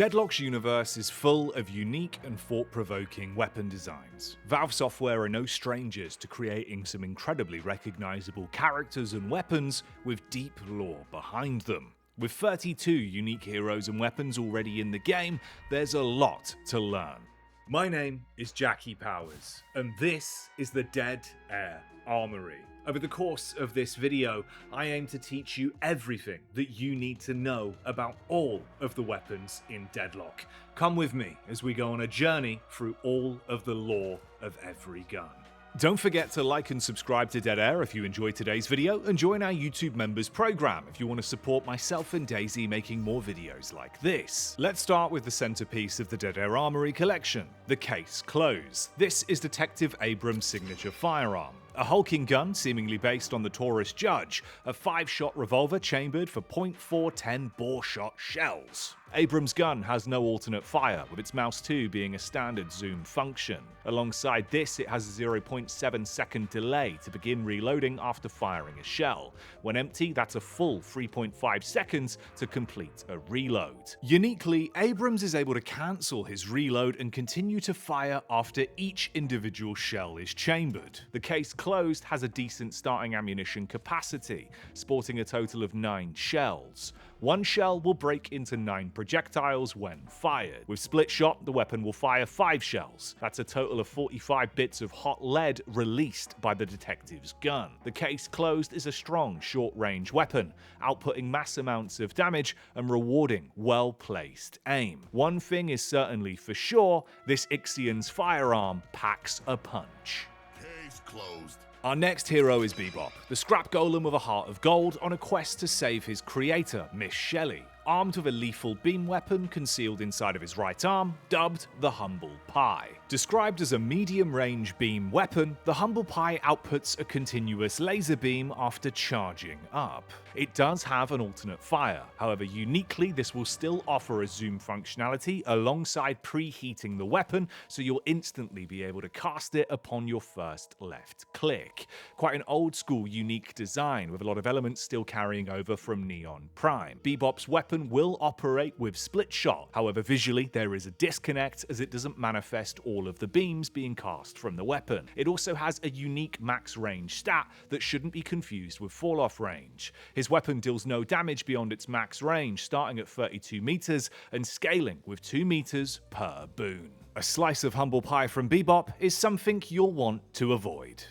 Deadlock's universe is full of unique and thought-provoking weapon designs. Valve Software are no strangers to creating some incredibly recognizable characters and weapons with deep lore behind them. With 32 unique heroes and weapons already in the game, there's a lot to learn. My name is Jacky Powers, and this is the Dead Air Armory. Over the course of this video, I aim to teach you everything that you need to know about all of the weapons in Deadlock. Come with me as we go on a journey through all of the lore of every gun. Don't forget to like and subscribe to Dead Air if you enjoyed today's video, and join our YouTube members program if you want to support myself and Daisy making more videos like this. Let's start with the centerpiece of the Dead Air Armory collection, the Case Close. This is Detective Abrams' signature firearm. A hulking gun seemingly based on the Taurus Judge, a 5-shot revolver chambered for .410 bore shot shells. Abrams' gun has no alternate fire, with its mouse 2 being a standard zoom function. Alongside this, it has a 0.7 second delay to begin reloading after firing a shell. When empty, that's a full 3.5 seconds to complete a reload. Uniquely, Abrams is able to cancel his reload and continue to fire after each individual shell is chambered. The Case Closed has a decent starting ammunition capacity, sporting a total of 9 shells. One shell will break into 9 projectiles when fired. With split shot, the weapon will fire 5 shells. That's a total of 45 bits of hot lead released by the detective's gun. The Case Closed is a strong short-range weapon, outputting mass amounts of damage and rewarding well-placed aim. One thing is certainly for sure, this Ixion's firearm packs a punch. Case closed. Our next hero is Bebop, the scrap golem with a heart of gold on a quest to save his creator, Miss Shelley, armed with a lethal beam weapon concealed inside of his right arm, dubbed the Humble Pie. Described as a medium-range beam weapon, the Humble Pie outputs a continuous laser beam after charging up. It does have an alternate fire, however uniquely this will still offer a zoom functionality alongside preheating the weapon, so you'll instantly be able to cast it upon your first left click. Quite an old school unique design, with a lot of elements still carrying over from Neon Prime. Bebop's weapon will operate with split shot, however visually there is a disconnect as it doesn't manifest all of the beams being cast from the weapon. It also has a unique max range stat that shouldn't be confused with fall off range. His weapon deals no damage beyond its max range, starting at 32 meters and scaling with 2 meters per boon. A slice of humble pie from Bebop is something you'll want to avoid.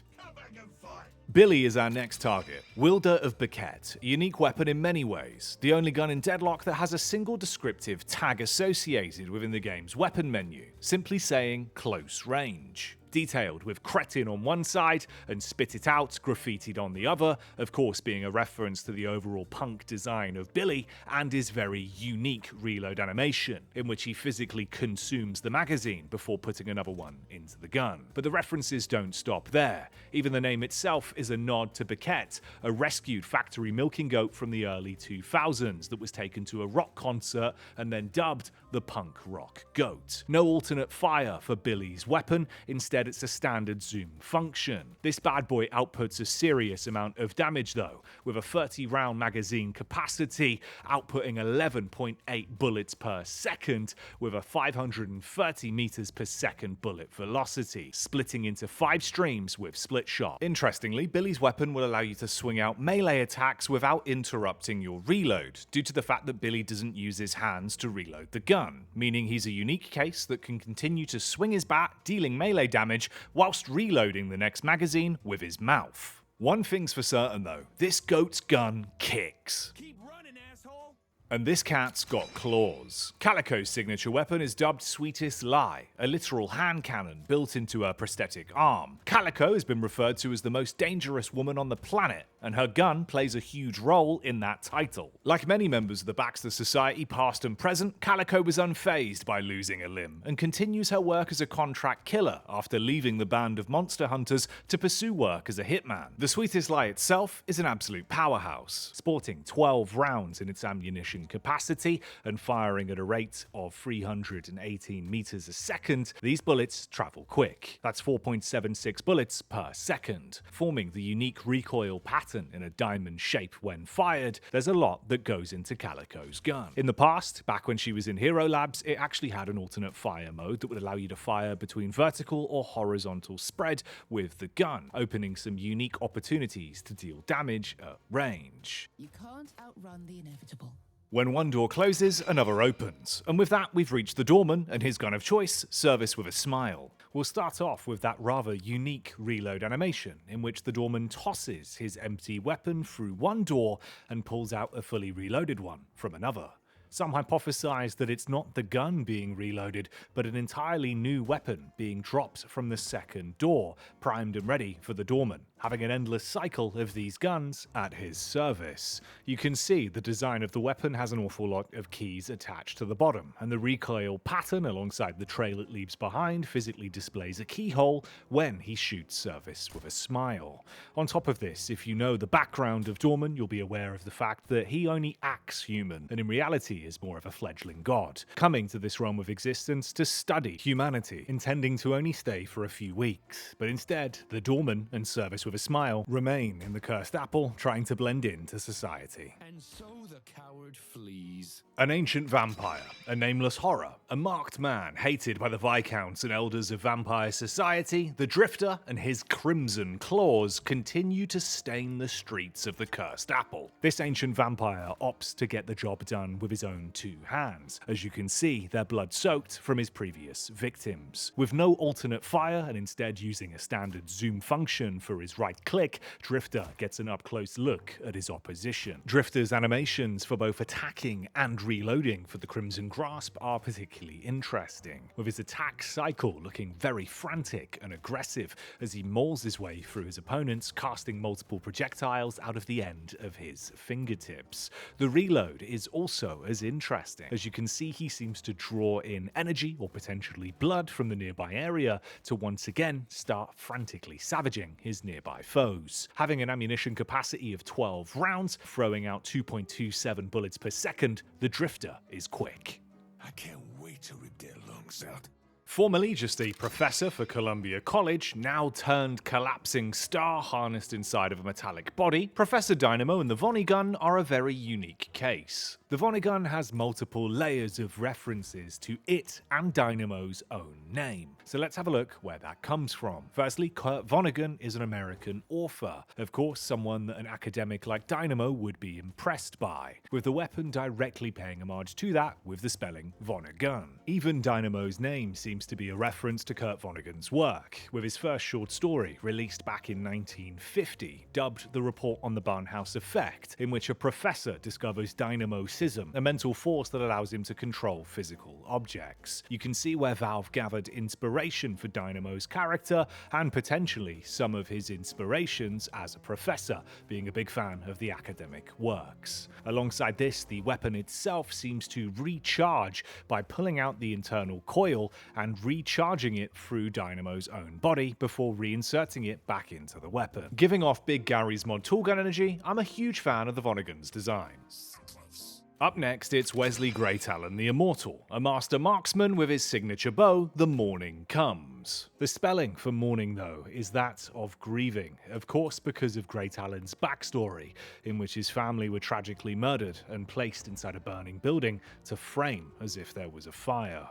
Billy is our next target, Wielder of Biquette, a unique weapon in many ways, the only gun in Deadlock that has a single descriptive tag associated within the game's weapon menu, simply saying close range. Detailed with cretin on one side and spit it out graffitied on the other, of course being a reference to the overall punk design of Billy and his very unique reload animation, in which he physically consumes the magazine before putting another one into the gun. But the references don't stop there. Even the name itself is a nod to Biquette, a rescued factory milking goat from the early 2000s that was taken to a rock concert and then dubbed the punk rock goat. No alternate fire for Billy's weapon, instead it's a standard zoom function. This bad boy outputs a serious amount of damage though, with a 30-round magazine capacity, outputting 11.8 bullets per second, with a 530 meters per second bullet velocity, splitting into 5 streams with split shot. Interestingly, Billy's weapon will allow you to swing out melee attacks without interrupting your reload, due to the fact that Billy doesn't use his hands to reload the gun, meaning he's a unique case that can continue to swing his bat, dealing melee damage whilst reloading the next magazine with his mouth. One thing's for certain though, this goat's gun kicks. Keep running, asshole. And this cat's got claws. Calico's signature weapon is dubbed Sweetest Lie, a literal hand cannon built into her prosthetic arm. Calico has been referred to as the most dangerous woman on the planet, and her gun plays a huge role in that title. Like many members of the Baxter Society, past and present, Calico was unfazed by losing a limb, and continues her work as a contract killer after leaving the band of monster hunters to pursue work as a hitman. The Sweetest Lie itself is an absolute powerhouse, sporting 12 rounds in its ammunition ammunition capacity and firing at a rate of 318 meters a second, these bullets travel quick. That's 4.76 bullets per second, forming the unique recoil pattern in a diamond shape when fired. There's a lot that goes into Calico's gun. In the past, back when she was in Hero Labs, it actually had an alternate fire mode that would allow you to fire between vertical or horizontal spread with the gun, opening some unique opportunities to deal damage at range. You can't outrun the inevitable. When one door closes, another opens. And with that, we've reached the Doorman and his gun of choice, Service with a Smile. We'll start off with that rather unique reload animation, in which the Doorman tosses his empty weapon through one door and pulls out a fully reloaded one from another. Some hypothesize that it's not the gun being reloaded, but an entirely new weapon being dropped from the second door, primed and ready for the Doorman, having an endless cycle of these guns at his service. You can see the design of the weapon has an awful lot of keys attached to the bottom, and the recoil pattern alongside the trail it leaves behind physically displays a keyhole when he shoots Service with a Smile. On top of this, if you know the background of Doorman, you'll be aware of the fact that he only acts human, and in reality is more of a fledgling god, coming to this realm of existence to study humanity, intending to only stay for a few weeks. But instead, the Doorman and Service with a Smile remain in the Cursed Apple, trying to blend into society. And so the coward flees. An ancient vampire, a nameless horror, a marked man hated by the Viscounts and elders of vampire society, the Drifter and his crimson claws continue to stain the streets of the Cursed Apple. This ancient vampire opts to get the job done with his own two hands. As you can see, they're blood-soaked from his previous victims. With no alternate fire and instead using a standard zoom function for his right click, Drifter gets an up-close look at his opposition. Drifter's animations for both attacking and reloading for the Crimson Grasp are particularly interesting, with his attack cycle looking very frantic and aggressive as he mauls his way through his opponents, casting multiple projectiles out of the end of his fingertips. The reload is also as interesting. As you can see, he seems to draw in energy or potentially blood from the nearby area to once again start frantically savaging his nearby foes. Having an ammunition capacity of 12 rounds, throwing out 2.27 bullets per second, the Drifter is quick. I can't wait to rip their lungs out. Formerly just a professor for Columbia College, now turned collapsing star harnessed inside of a metallic body, Professor Dynamo and the Vonnegun are a very unique case. The Vonnegun has multiple layers of references to it and Dynamo's own name. So let's have a look where that comes from. Firstly, Kurt Vonnegun is an American author. Of course, someone that an academic like Dynamo would be impressed by, with the weapon directly paying homage to that with the spelling Vonnegun. Even Dynamo's name seems to be a reference to Kurt Vonnegun's work, with his first short story released back in 1950, dubbed The Report on the Barnhouse Effect, in which a professor discovers Dynamo-sism, a mental force that allows him to control physical objects. You can see where Valve gathered inspiration for Dynamo's character, and potentially some of his inspirations as a professor, being a big fan of the academic works. Alongside this, the weapon itself seems to recharge by pulling out the internal coil and recharging it through Dynamo's own body before reinserting it back into the weapon. Giving off Big Gary's mod toolgun energy, I'm a huge fan of the Vonnegun's design. Up next, it's Wesley Grey Talon the Immortal, a master marksman with his signature bow, the Mourning comes. The spelling for Mourning, though, is that of grieving, of course because of Grey Talon's backstory, in which his family were tragically murdered and placed inside a burning building to frame as if there was a fire.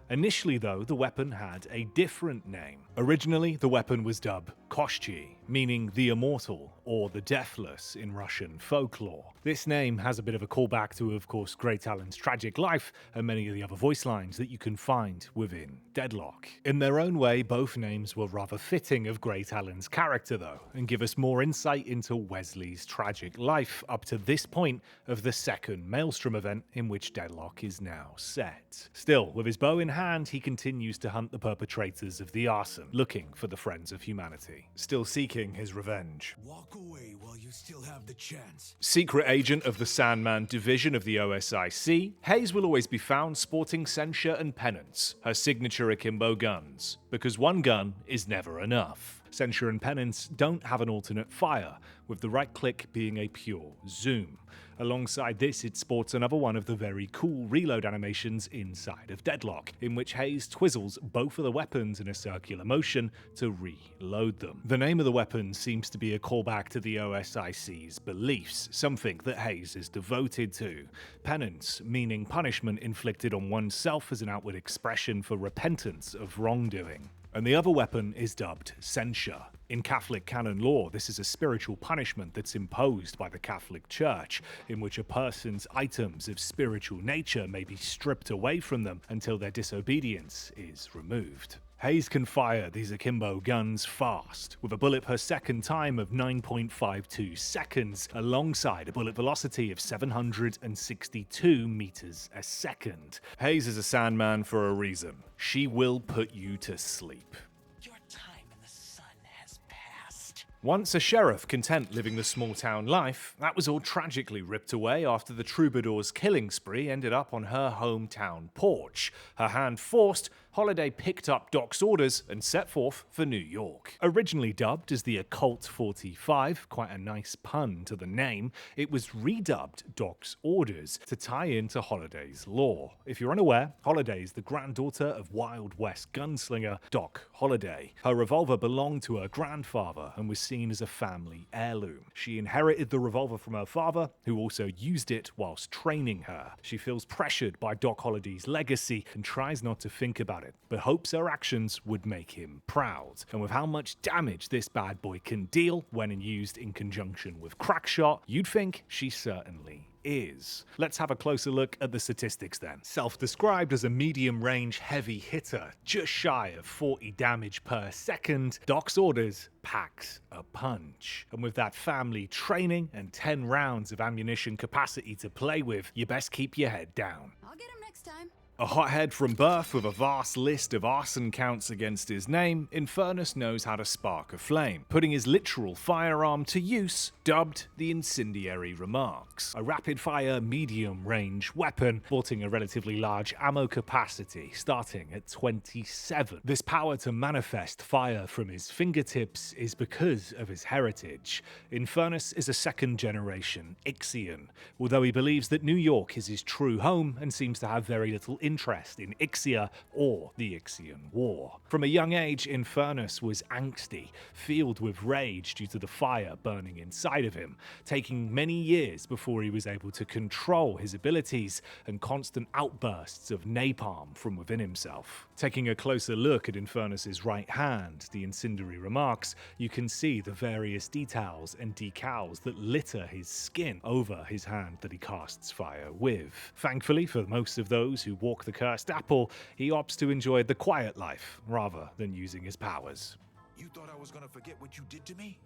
Initially, though, the weapon had a different name. Originally, the weapon was dubbed Koshchi, meaning the Immortal, or the Deathless in Russian folklore. This name has a bit of a callback to, of course, Grey Talon's tragic life and many of the other voice lines that you can find within Deadlock. In their own way, both names were rather fitting of Grey Talon's character, though, and give us more insight into Wesley's tragic life up to this point of the second Maelstrom event in which Deadlock is now set. Still, with his bow in hand, he continues to hunt the perpetrators of the arson, looking for the friends of humanity, still seeking his revenge. Walk away while you still have the chance. Secret agent of the Sandman division of the OSIC, Haze will always be found sporting Censure and Penance, her signature akimbo guns, because one gun is never enough. Censure and Penance don't have an alternate fire, with the right click being a pure zoom. Alongside this, it sports another one of the very cool reload animations inside of Deadlock, in which Haze twizzles both of the weapons in a circular motion to reload them. The name of the weapon seems to be a callback to the OSIC's beliefs, something that Haze is devoted to. Penance, meaning punishment inflicted on oneself as an outward expression for repentance of wrongdoing. And the other weapon is dubbed Censure. In Catholic canon law, this is a spiritual punishment that's imposed by the Catholic Church, in which a person's items of spiritual nature may be stripped away from them until their disobedience is removed. Haze can fire these akimbo guns fast, with a bullet per second time of 9.52 seconds, alongside a bullet velocity of 762 meters a second. Haze is a Sandman for a reason. She will put you to sleep. Your time in the sun has passed. Once a sheriff content living the small town life, that was all tragically ripped away after the troubadour's killing spree ended up on her hometown porch. Her hand forced, Holliday picked up Doc's orders and set forth for New York. Originally dubbed as the Occult 45, quite a nice pun to the name, it was redubbed Doc's Orders to tie into Holliday's lore. If you're unaware, Holliday is the granddaughter of Wild West gunslinger Doc Holliday. Her revolver belonged to her grandfather and was seen as a family heirloom. She inherited the revolver from her father, who also used it whilst training her. She feels pressured by Doc Holliday's legacy and tries not to think about it, but hopes her actions would make him proud. And with how much damage this bad boy can deal when used in conjunction with Crackshot, you'd think she certainly is. Let's have a closer look at the statistics then. Self-described as a medium-range heavy hitter, just shy of 40 damage per second, Doc's Orders packs a punch. And with that family training and 10 rounds of ammunition capacity to play with, you best keep your head down. I'll get him next time. A hothead from birth with a vast list of arson counts against his name, Infernus knows how to spark a flame, putting his literal firearm to use, dubbed the Incendiary Remarks. A rapid-fire, medium-range weapon, sporting a relatively large ammo capacity, starting at 27. This power to manifest fire from his fingertips is because of his heritage. Infernus is a second-generation Ixian, although he believes that New York is his true home and seems to have very little interest in Ixia or the Ixian War. From a young age, Infernus was angsty, filled with rage due to the fire burning inside of him, taking many years before he was able to control his abilities and constant outbursts of napalm from within himself. Taking a closer look at Infernus's right hand, the Incendiary Remarks, you can see the various details and decals that litter his skin over his hand that he casts fire with. Thankfully, for most of those who walk the cursed apple, he opts to enjoy the quiet life rather than using his powers. You thought I was gonna forget what you did to me?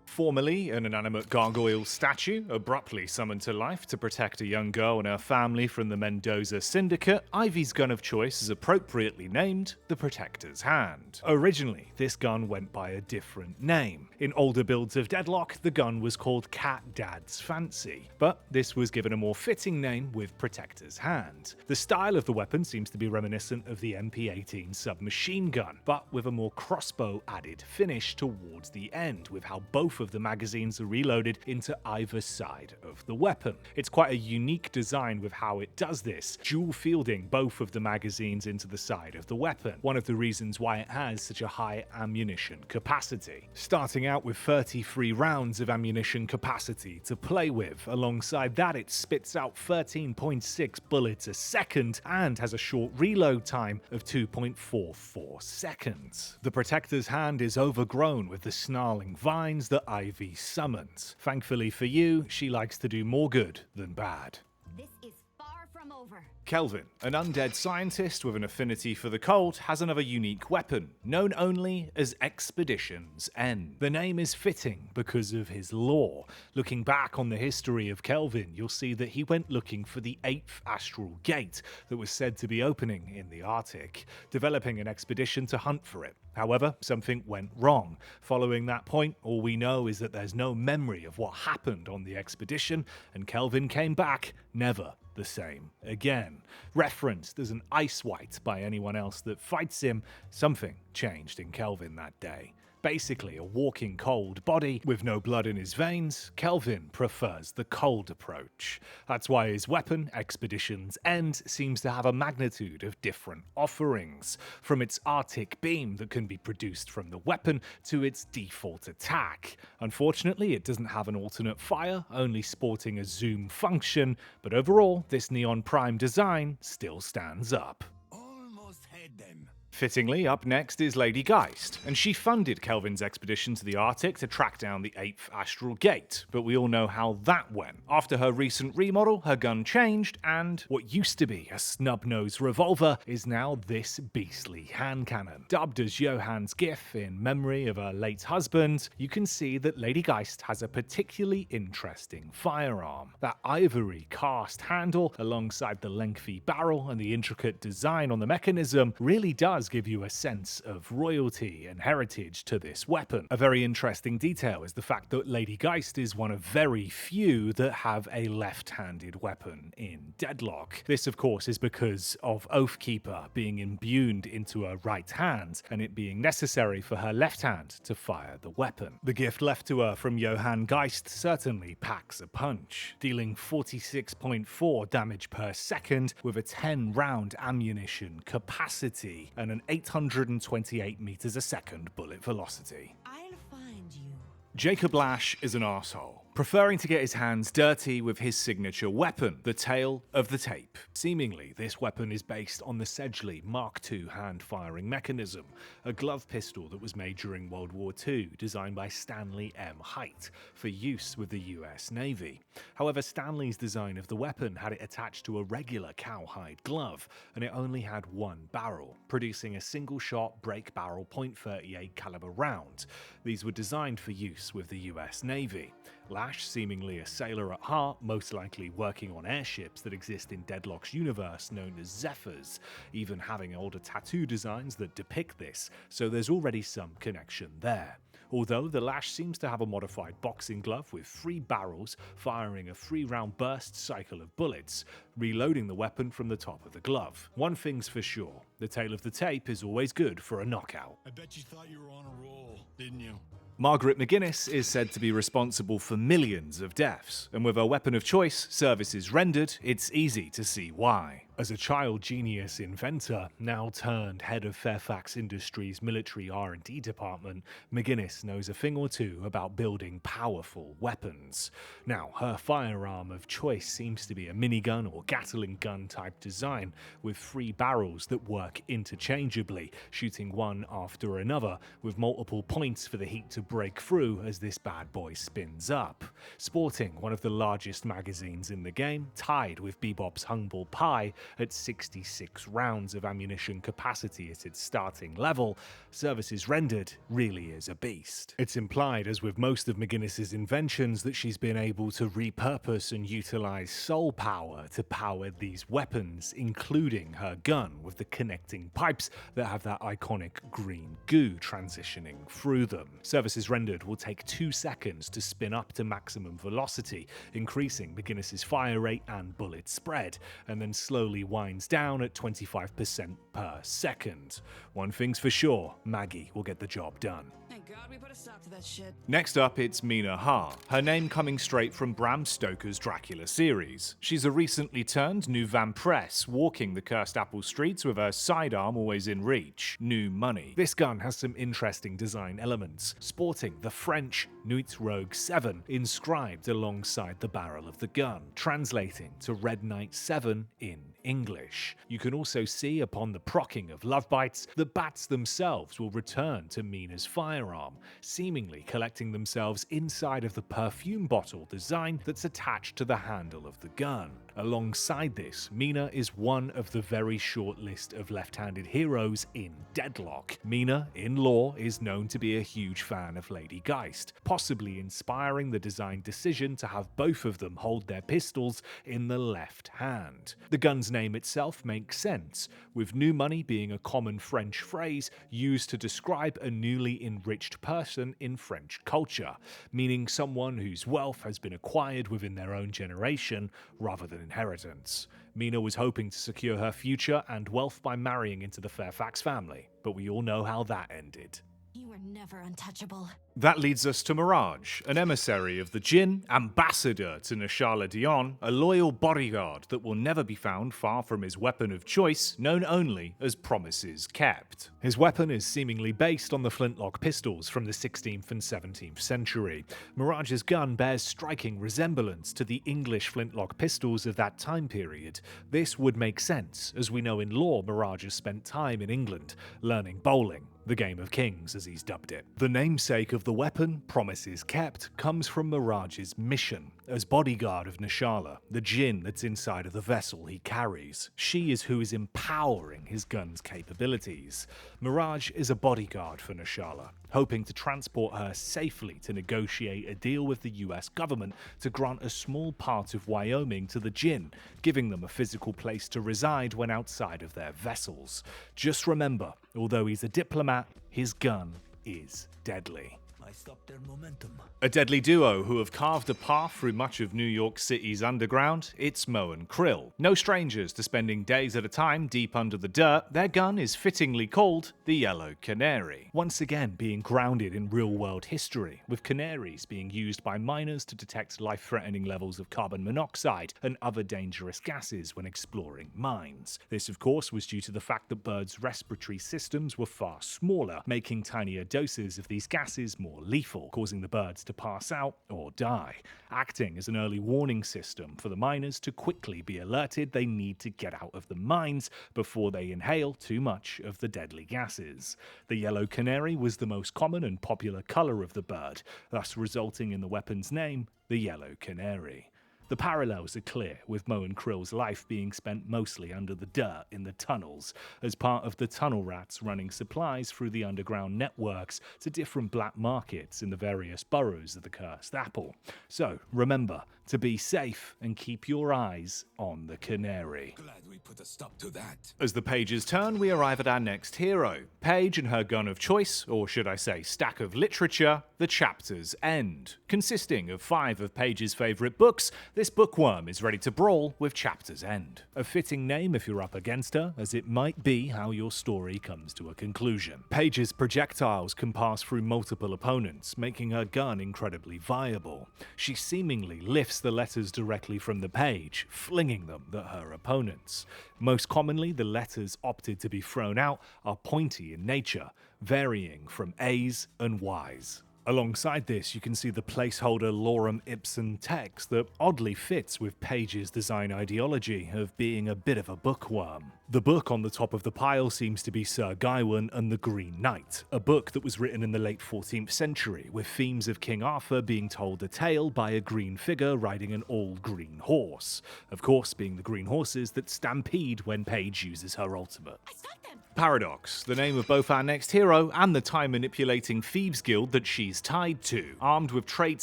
Formerly an inanimate gargoyle statue, abruptly summoned to life to protect a young girl and her family from the Mendoza Syndicate, Ivy's gun of choice is appropriately named the Protector's Hand. Originally, this gun went by a different name. In older builds of Deadlock, the gun was called Cat Dad's Fancy, but this was given a more fitting name with Protector's Hand. The style of the weapon seems to be reminiscent of the MP-18 submachine gun, but with a more crossbow-added finish towards the end, with how both of the magazines are reloaded into either side of the weapon. It's quite a unique design with how it does this, dual fielding both of the magazines into the side of the weapon, one of the reasons why it has such a high ammunition capacity. Starting out with 33 rounds of ammunition capacity to play with, alongside that it spits out 13.6 bullets a second and has a short reload time of 2.44 seconds. The Protector's Hand is overgrown with the snarling vines that Ivy summons. Thankfully for you, she likes to do more good than bad. This is far from over. Kelvin, an undead scientist with an affinity for the cold, has another unique weapon, known only as Expedition's End. The name is fitting because of his lore. Looking back on the history of Kelvin, you'll see that he went looking for the 8th astral gate that was said to be opening in the Arctic, developing an expedition to hunt for it. However, something went wrong. Following that point, all we know is that there's no memory of what happened on the expedition, and Kelvin came back never the same again. Referenced as an ice white by anyone else that fights him, something changed in Kelvin that day. Basically a walking cold body with no blood in his veins, Kelvin prefers the cold approach. That's why his weapon, Expedition's End, seems to have a magnitude of different offerings, from its Arctic beam that can be produced from the weapon to its default attack. Unfortunately, it doesn't have an alternate fire, only sporting a zoom function, but overall, this Neon Prime design still stands up. Almost had them. Fittingly, up next is Lady Geist, and she funded Kelvin's expedition to the Arctic to track down the 8th Astral Gate, but we all know how that went. After her recent remodel, her gun changed, and what used to be a snub-nosed revolver is now this beastly hand cannon. Dubbed as Johanns' gift in memory of her late husband, you can see that Lady Geist has a particularly interesting firearm. That ivory cast handle, alongside the lengthy barrel and the intricate design on the mechanism, really does give you a sense of royalty and heritage to this weapon. A very interesting detail is the fact that Lady Geist is one of very few that have a left-handed weapon in Deadlock. This, of course, is because of Oathkeeper being imbued into her right hand, and it being necessary for her left hand to fire the weapon. The gift left to her from Johann Geist certainly packs a punch, dealing 46.4 damage per second with a 10-round ammunition capacity and an 828 meters a second bullet velocity. I'll find you. Jacob Lash is an arsehole, preferring to get his hands dirty with his signature weapon, the tail of the tape. Seemingly, this weapon is based on the Sedgley Mark II hand-firing mechanism, a glove pistol that was made during World War II, designed by Stanley M. Haight for use with the US Navy. However, Stanley's design of the weapon had it attached to a regular cowhide glove, and it only had one barrel, producing a single-shot break barrel .38 caliber round. These were designed for use with the US Navy. Lash, seemingly a sailor at heart, most likely working on airships that exist in Deadlock's universe known as Zephyrs, even having older tattoo designs that depict this, so there's already some connection there. Although the Lash seems to have a modified boxing glove with 3 barrels firing a 3-round burst cycle of bullets, reloading the weapon from the top of the glove. One thing's for sure, the tail of the tape is always good for a knockout. I bet you thought you were on a roll, didn't you? Margaret McGinnis is said to be responsible for millions of deaths, and with her weapon of choice, services rendered, it's easy to see why. As a child genius inventor, now turned head of Fairfax Industries' military R&D department, McGinnis knows a thing or two about building powerful weapons. Now, her firearm of choice seems to be a minigun or Gatling gun type design, with 3 barrels that work interchangeably, shooting one after another, with multiple points for the heat to break through as this bad boy spins up. Sporting one of the largest magazines in the game, tied with Bebop's Humble Pie, at 66 rounds of ammunition capacity at its starting level, services rendered really is a beast. It's implied, as with most of McGinnis's inventions, that she's been able to repurpose and utilize soul power to power these weapons, including her gun with the connecting pipes that have that iconic green goo transitioning through them. Services rendered will take 2 seconds to spin up to maximum velocity, increasing McGinnis's fire rate and bullet spread, and then slowly winds down at 25% per second. One thing's for sure, Maggie will get the job done. Thank God we put a stop to that shit. Next up, it's Mina Ha, her name coming straight from Bram Stoker's Dracula series. She's a recently turned new vampiress, walking the cursed apple streets with her sidearm always in reach. New money. This gun has some interesting design elements, sporting the French Nuit Rogue 7 inscribed alongside the barrel of the gun, translating to Red Knight 7 in English. You can also see upon the procking of love bites, the bats themselves will return to Mina's firearm, seemingly collecting themselves inside of the perfume bottle design that's attached to the handle of the gun. Alongside this, Mina is one of the very short list of left-handed heroes in Deadlock. Mina, in lore, is known to be a huge fan of Lady Geist, possibly inspiring the design decision to have both of them hold their pistols in the left hand. The gun's name itself makes sense, with new money being a common French phrase used to describe a newly enriched person in French culture, meaning someone whose wealth has been acquired within their own generation rather than inheritance. Mina was hoping to secure her future and wealth by marrying into the Fairfax family, but we all know how that ended. You were never untouchable. That leads us to Mirage, an emissary of the Jinn, ambassador to Nashala Dion, a loyal bodyguard that will never be found far from his weapon of choice, known only as Promises Kept. His weapon is seemingly based on the flintlock pistols from the 16th and 17th century. Mirage's gun bears striking resemblance to the English flintlock pistols of that time period. This would make sense, as we know in lore Mirage has spent time in England, learning bowling, the game of kings as he's dubbed it. The namesake of the weapon, Promises Kept, comes from Mirage's mission. As bodyguard of Nashala, the Jinn that's inside of the vessel he carries, she is who is empowering his gun's capabilities. Mirage is a bodyguard for Nashala, hoping to transport her safely to negotiate a deal with the US government to grant a small part of Wyoming to the Jinn, giving them a physical place to reside when outside of their vessels. Just remember, although he's a diplomat, his gun is deadly. I stopped their momentum. A deadly duo who have carved a path through much of New York City's underground, it's Mo and Krill. No strangers to spending days at a time deep under the dirt, their gun is fittingly called the Yellow Canary. Once again being grounded in real-world history, with canaries being used by miners to detect life-threatening levels of carbon monoxide and other dangerous gases when exploring mines. This of course was due to the fact that birds' respiratory systems were far smaller, making tinier doses of these gases more lethal, causing the birds to pass out or die, acting as an early warning system for the miners to quickly be alerted they need to get out of the mines before they inhale too much of the deadly gases. The yellow canary was the most common and popular colour of the bird, thus resulting in the weapon's name, the Yellow Canary. The parallels are clear, with Mo and Krill's life being spent mostly under the dirt in the tunnels, as part of the tunnel rats running supplies through the underground networks to different black markets in the various boroughs of the Cursed Apple. So, remember to be safe and keep your eyes on the Canary. Glad we put a stop to that. As the pages turn, we arrive at our next hero, Paige and her gun of choice, or should I say stack of literature, The Chapter's End. Consisting of 5 of Paige's favourite books, this bookworm is ready to brawl with Chapter's End. A fitting name if you're up against her, as it might be how your story comes to a conclusion. Paige's projectiles can pass through multiple opponents, making her gun incredibly viable. She seemingly lifts the letters directly from the page, flinging them at her opponents. Most commonly, the letters opted to be thrown out are pointy in nature, varying from A's and Y's. Alongside this, you can see the placeholder lorem ipsum text that oddly fits with Paige's design ideology of being a bit of a bookworm. The book on the top of the pile seems to be Sir Gawain and the Green Knight, a book that was written in the late 14th century, with themes of King Arthur being told a tale by a green figure riding an all-green horse. Of course, being the green horses that stampede when Paige uses her ultimate. I stopped them! Paradox, the name of both our next hero and the time-manipulating thieves guild that she's tied to, armed with Trade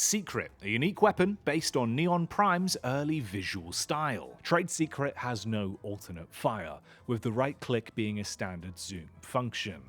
Secret, a unique weapon based on Neon Prime's early visual style. Trade Secret has no alternate fire, with the right click being a standard zoom function.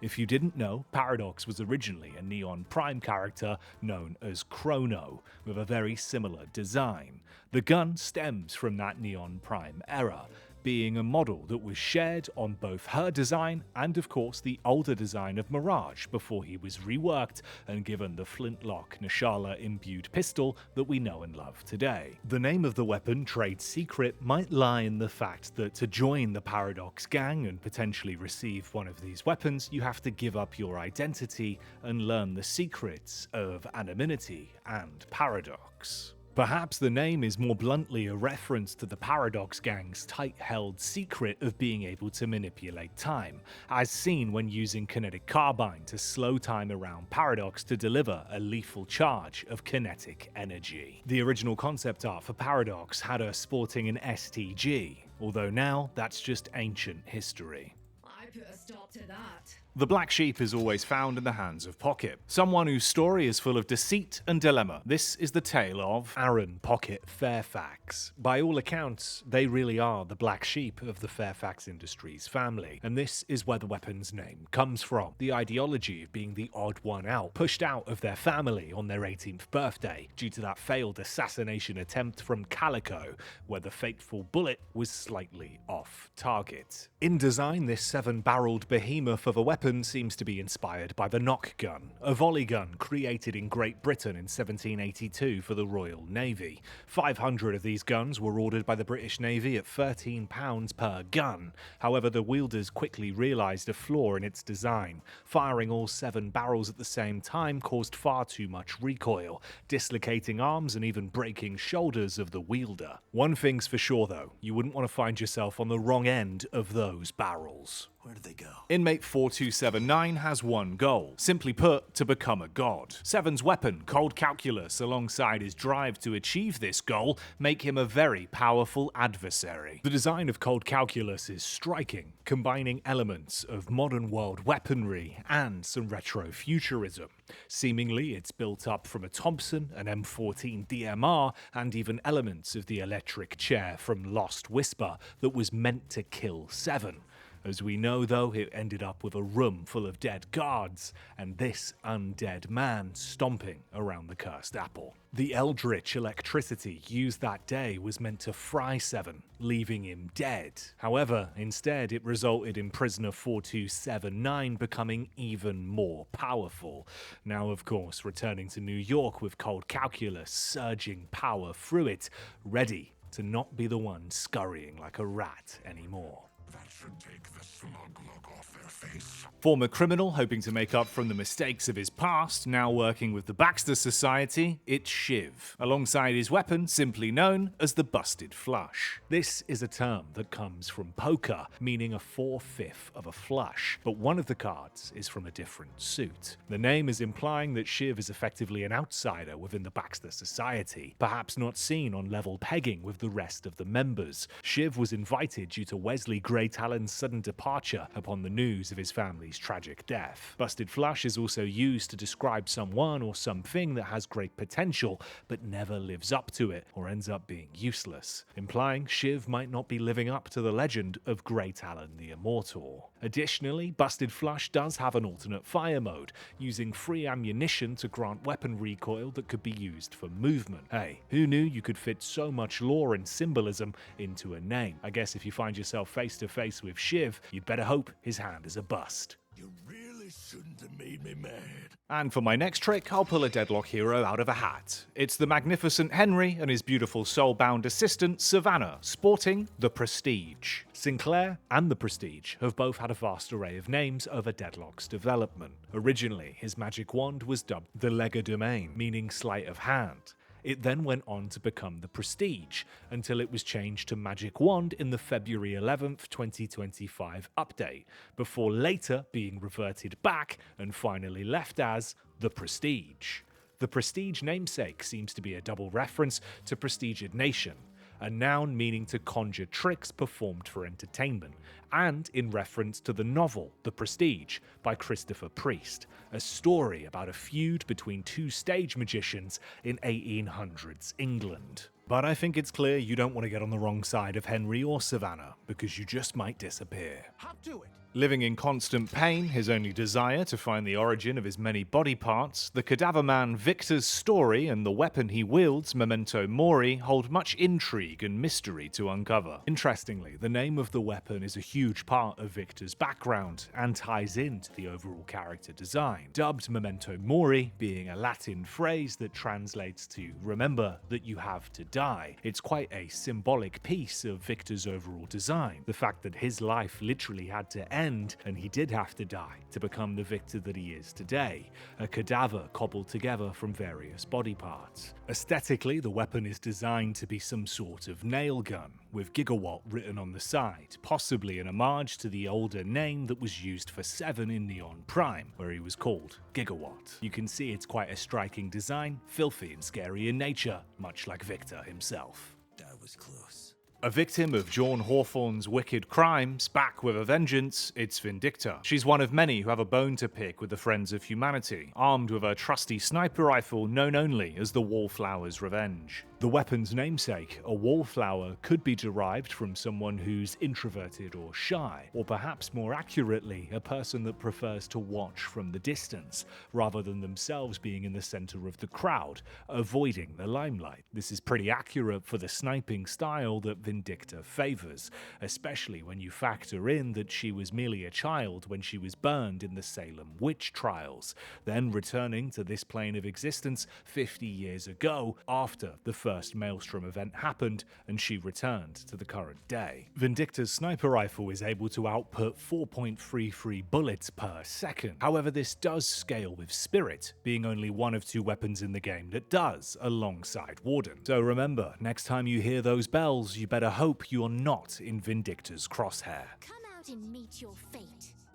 If you didn't know, Paradox was originally a Neon Prime character known as Chrono, with a very similar design. The gun stems from that Neon Prime era, being a model that was shared on both her design and of course the older design of Mirage before he was reworked and given the flintlock Nashala imbued pistol that we know and love today. The name of the weapon, Trade Secret, might lie in the fact that to join the Paradox gang and potentially receive one of these weapons, you have to give up your identity and learn the secrets of anonymity and paradox. Perhaps the name is more bluntly a reference to the Paradox Gang's tight-held secret of being able to manipulate time, as seen when using kinetic carbine to slow time around Paradox to deliver a lethal charge of kinetic energy. The original concept art for Paradox had her sporting an STG, although now that's just ancient history. I put a stop to that. The black sheep is always found in the hands of Pocket, someone whose story is full of deceit and dilemma. This is the tale of Aaron Pocket Fairfax. By all accounts, they really are the black sheep of the Fairfax Industries family, and this is where the weapon's name comes from. The ideology of being the odd one out, pushed out of their family on their 18th birthday due to that failed assassination attempt from Calico, where the fateful bullet was slightly off target. In design, this 7 7-barreled behemoth of a weapon seems to be inspired by the knock gun, a volley gun created in Great Britain in 1782 for the Royal Navy. 500 of these guns were ordered by the British Navy at £13 per gun. However, the wielders quickly realised a flaw in its design. Firing all 7 barrels at the same time caused far too much recoil, dislocating arms and even breaking shoulders of the wielder. One thing's for sure though, you wouldn't want to find yourself on the wrong end of those barrels. Where did they go? Inmate 4279 has one goal, simply put, to become a god. Seven's weapon, Cold Calculus, alongside his drive to achieve this goal, make him a very powerful adversary. The design of Cold Calculus is striking, combining elements of modern world weaponry and some retro-futurism. Seemingly, it's built up from a Thompson, an M14 DMR, and even elements of the electric chair from Lost Whisper that was meant to kill Seven. As we know though, it ended up with a room full of dead guards, and this undead man stomping around the cursed apple. The eldritch electricity used that day was meant to fry Seven, leaving him dead. However, instead it resulted in prisoner 4279 becoming even more powerful. Now of course returning to New York with Cold Calculus surging power through it, ready to not be the one scurrying like a rat anymore. That should take the slug look off their face. Former criminal hoping to make up from the mistakes of his past, now working with the Baxter Society, it's Shiv, alongside his weapon simply known as the Busted Flush. This is a term that comes from poker, meaning a 4/5 of a flush, but one of the cards is from a different suit. The name is implying that Shiv is effectively an outsider within the Baxter Society, perhaps not seen on level pegging with the rest of the members. Shiv was invited due to Wesley Grey Talon's sudden departure upon the news of his family's tragic death. Busted Flush is also used to describe someone or something that has great potential but never lives up to it or ends up being useless, implying Shiv might not be living up to the legend of Grey Talon the Immortal. Additionally, Busted Flush does have an alternate fire mode, using free ammunition to grant weapon recoil that could be used for movement. Hey, who knew you could fit so much lore and symbolism into a name? I guess if you find yourself face to face with Shiv, you'd better hope his hand is a bust. You really shouldn't have made me mad. And for my next trick, I'll pull a Deadlock hero out of a hat. It's the magnificent Henry and his beautiful soul-bound assistant, Savannah, sporting the Prestige. Sinclair and the Prestige have both had a vast array of names over Deadlock's development. Originally, his magic wand was dubbed the Legerdemain, meaning sleight of hand. It then went on to become the Prestige, until it was changed to Magic Wand in the February 11th, 2025 update, before later being reverted back and finally left as the Prestige. The Prestige namesake seems to be a double reference to prestigitation, a noun meaning to conjure tricks performed for entertainment, and in reference to the novel The Prestige by Christopher Priest, a story about a feud between two stage magicians in 1800s England. But I think it's clear you don't want to get on the wrong side of Henry or Savannah, because you just might disappear. Hop to it. Living in constant pain, his only desire to find the origin of his many body parts, the cadaver man Victor's story and the weapon he wields, Memento Mori, hold much intrigue and mystery to uncover. Interestingly, the name of the weapon is a huge part of Victor's background and ties into the overall character design, dubbed Memento Mori being a Latin phrase that translates to remember that you have to die. It's quite a symbolic piece of Victor's overall design, the fact that his life literally had to end and he did have to die to become the Victor that he is today, a cadaver cobbled together from various body parts. Aesthetically, the weapon is designed to be some sort of nail gun, with Gigawatt written on the side, possibly an homage to the older name that was used for Seven in Neon Prime, where he was called Gigawatt. You can see it's quite a striking design, filthy and scary in nature, much like Victor himself. That was close. A victim of John Hawthorne's wicked crimes, back with a vengeance, it's Vindicta. She's one of many who have a bone to pick with the Friends of Humanity, armed with her trusty sniper rifle known only as the Wallflower's Revenge. The weapon's namesake, a wallflower, could be derived from someone who's introverted or shy, or perhaps more accurately, a person that prefers to watch from the distance, rather than themselves being in the center of the crowd, avoiding the limelight. This is pretty accurate for the sniping style that Vindicta favors, especially when you factor in that she was merely a child when she was burned in the Salem witch trials, then returning to this plane of existence 50 years ago after the first Maelstrom event happened and she returned to the current day. Vindicta's sniper rifle is able to output 4.33 bullets per second. However, this does scale with Spirit, being only one of 2 weapons in the game that does, alongside Warden. So remember, next time you hear those bells, you better hope you're not in Vindicta's crosshair. Come out and meet your fate.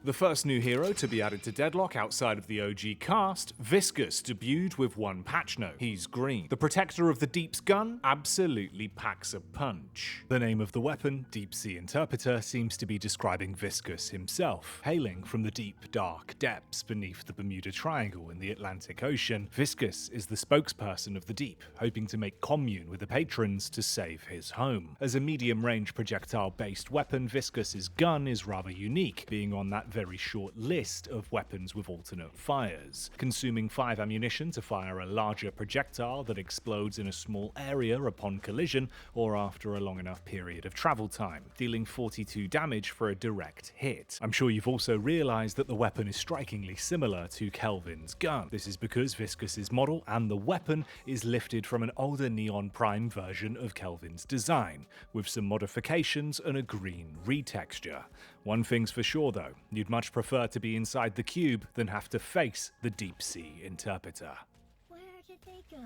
The first new hero to be added to Deadlock outside of the OG cast, Viscus, debuted with 1 patch note. He's green. The protector of the Deep's gun absolutely packs a punch. The name of the weapon, Deep Sea Interpreter, seems to be describing Viscus himself. Hailing from the deep, dark depths beneath the Bermuda Triangle in the Atlantic Ocean, Viscus is the spokesperson of the Deep, hoping to make commune with the patrons to save his home. As a medium-range projectile-based weapon, Viscus's gun is rather unique, being on that very short list of weapons with alternate fires, consuming 5 ammunition to fire a larger projectile that explodes in a small area upon collision or after a long enough period of travel time, dealing 42 damage for a direct hit. I'm sure you've also realized that the weapon is strikingly similar to Kelvin's gun. This is because Viscus's model and the weapon is lifted from an older Neon Prime version of Kelvin's design, with some modifications and a green retexture. One thing's for sure though, you'd much prefer to be inside the cube than have to face the Deep Sea Interpreter. Where did they go?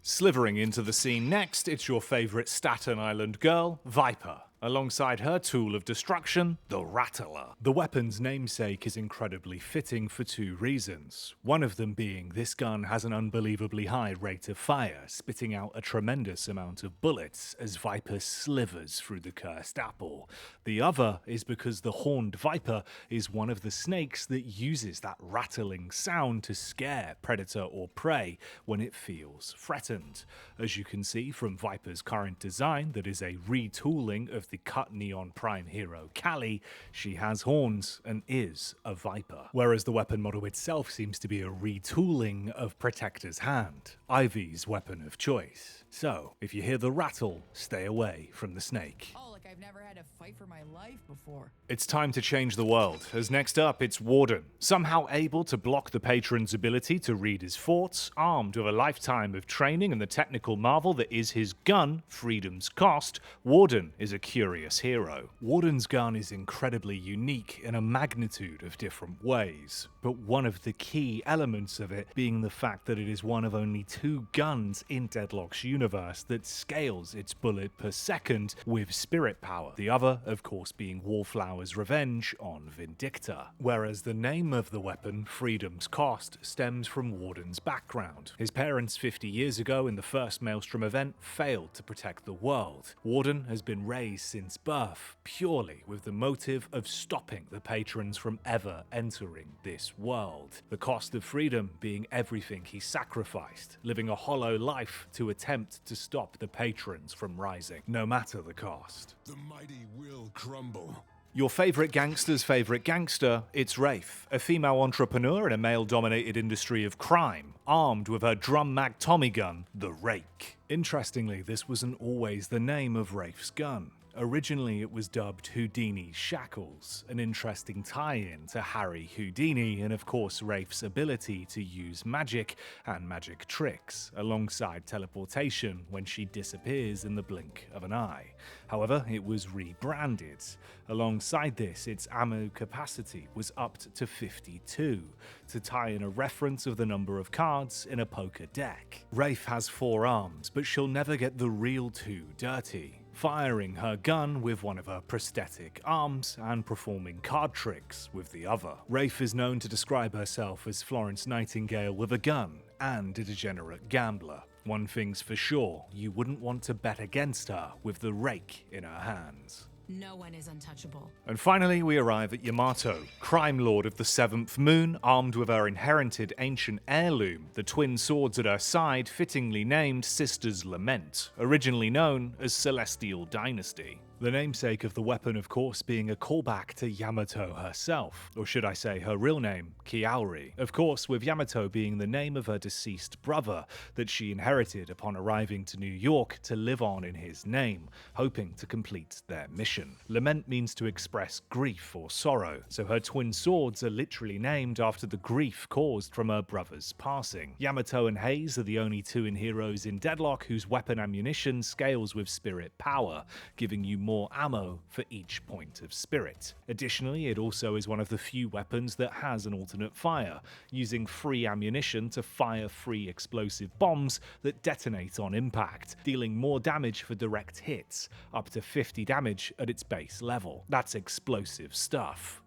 Slithering into the scene next, it's your favorite Staten Island girl, Viper. Alongside her tool of destruction, the Rattler. The weapon's namesake is incredibly fitting for 2 reasons. One of them being this gun has an unbelievably high rate of fire, spitting out a tremendous amount of bullets as Viper slivers through the cursed apple. The other is because the Horned Viper is one of the snakes that uses that rattling sound to scare predator or prey when it feels threatened. As you can see from Viper's current design, that is a retooling of the cut Neon Prime hero Callie, she has horns and is a Viper. Whereas the weapon model itself seems to be a retooling of Protector's Hand, Ivy's weapon of choice. So, if you hear the rattle, stay away from the snake. Oh, like I've never had to fight for my life before. It's time to change the world, as next up it's Warden. Somehow able to block the patron's ability to read his thoughts, armed with a lifetime of training and the technical marvel that is his gun, Freedom's Cost, Warden is a curious hero. Warden's gun is incredibly unique in a magnitude of different ways, but one of the key elements of it being the fact that it is one of only 2 guns in Deadlock's universe that scales its bullet per second with spirit power. The other, of course, being Wallflower's revenge on Vindicta. Whereas the name of the weapon, Freedom's Cost, stems from Warden's background. His parents 50 years ago in the first Maelstrom event failed to protect the world. Warden has been raised since birth purely with the motive of stopping the patrons from ever entering this world. The cost of freedom being everything he sacrificed, living a hollow life to attempt to stop the patrons from rising, no matter the cost. The mighty will crumble. Your favourite gangster's favourite gangster, it's Wraith, a female entrepreneur in a male-dominated industry of crime, armed with her drum mag Tommy gun, the Rake. Interestingly, this wasn't always the name of Wraith's gun. Originally it was dubbed Houdini's Shackles, an interesting tie-in to Harry Houdini and of course Wraith's ability to use magic and magic tricks, alongside teleportation when she disappears in the blink of an eye. However, it was rebranded. Alongside this, its ammo capacity was upped to 52, to tie in a reference of the number of cards in a poker deck. Wraith has 4 arms, but she'll never get the real 2 dirty, firing her gun with one of her prosthetic arms and performing card tricks with the other. Wraith is known to describe herself as Florence Nightingale with a gun and a degenerate gambler. One thing's for sure, you wouldn't want to bet against her with the rake in her hands. No one is untouchable. And finally, we arrive at Yamato, crime lord of the Seventh Moon, armed with her inherited ancient heirloom, the twin swords at her side fittingly named Sister's Lament, originally known as Celestial Dynasty. The namesake of the weapon, of course, being a callback to Yamato herself, or should I say her real name, Kiauri. Of course, with Yamato being the name of her deceased brother that she inherited upon arriving to New York to live on in his name, hoping to complete their mission. Lament means to express grief or sorrow, so her twin swords are literally named after the grief caused from her brother's passing. Yamato and Haze are the only two in Heroes in Deadlock whose weapon ammunition scales with spirit power, giving you more ammo for each point of spirit. Additionally, it also is one of the few weapons that has an alternate fire, using free ammunition to fire free explosive bombs that detonate on impact, dealing more damage for direct hits, up to 50 damage at its base level. That's explosive stuff.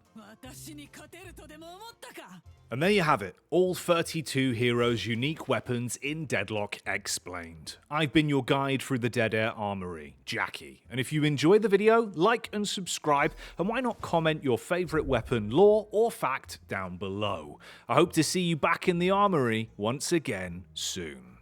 And there you have it, all 32 heroes' unique weapons in Deadlock explained. I've been your guide through the Dead Air Armory, Jacky. And if you enjoyed the video, like and subscribe, and why not comment your favourite weapon, lore, or fact down below. I hope to see you back in the armory once again soon.